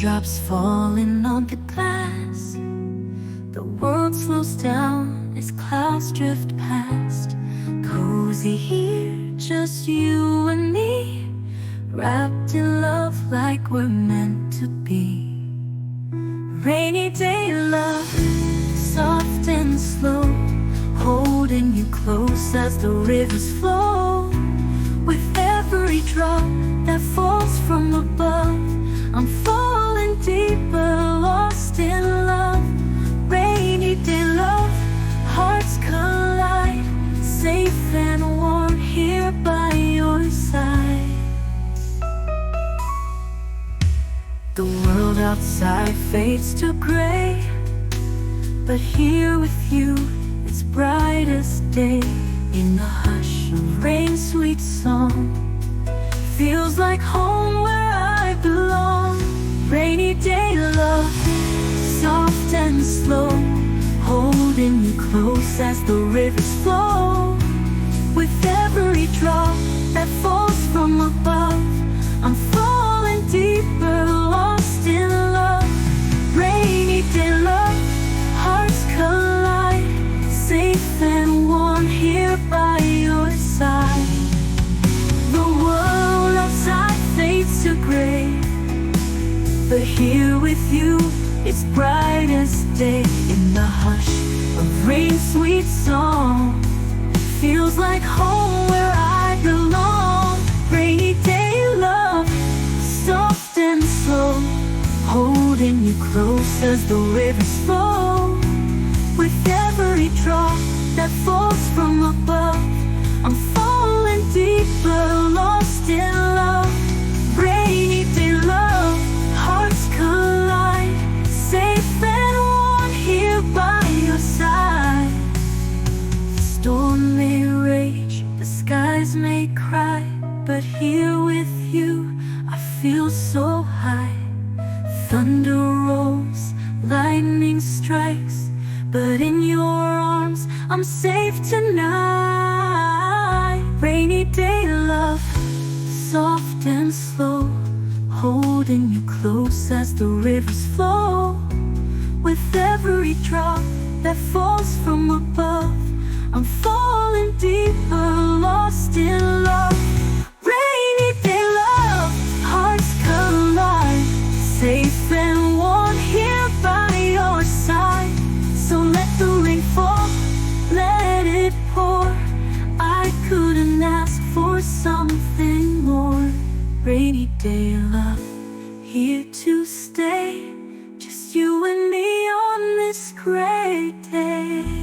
Raindrops falling on the glass. The world slows down as clouds drift past. Cozy here, just you and me, wrapped in love like we're meant to be. Rainy day love, soft and slow, holding you close as the rivers flow. With every drop that falls from above, I'm falling deeper, lost in love. Rainy day love, hearts collide, safe and warm here by your side. The world outside fades to gray, but here with you it's brightest day. In the hush of rain, sweet song feels like home where I belong. Rainy day love, soft and slow, holding you close as the rivers flow. With every drop that falls from above, I'm falling deeper, lost in love. Rainy day love, hearts collide, safe and warm here by your side. The world outside fades to gray, but here with you it's brightest day. In the hush of rain, sweet song feels like home where I belong. Rainy day love, soft and slow, holding you close as the rivers flow. With every drop that falls from above, I'm falling deeper, lost in love. Rainy day love, hearts collide, safe and warm here by your side. The storm may rage, the skies may cry, but here with you I feel so high. Thunder rolls, lightning strikes, but in your arms I'm safe tonight. Rainy day love, soft and slow, holding you close as the rivers flow. With every drop that falls from above, I'm falling deeper, lost in love. Rainy day love, hearts collide, safe and warm here by your side. So let the rain fall, let it pour, I couldn't ask for something more. Rainy day love, here to stay, just you and me on this great day.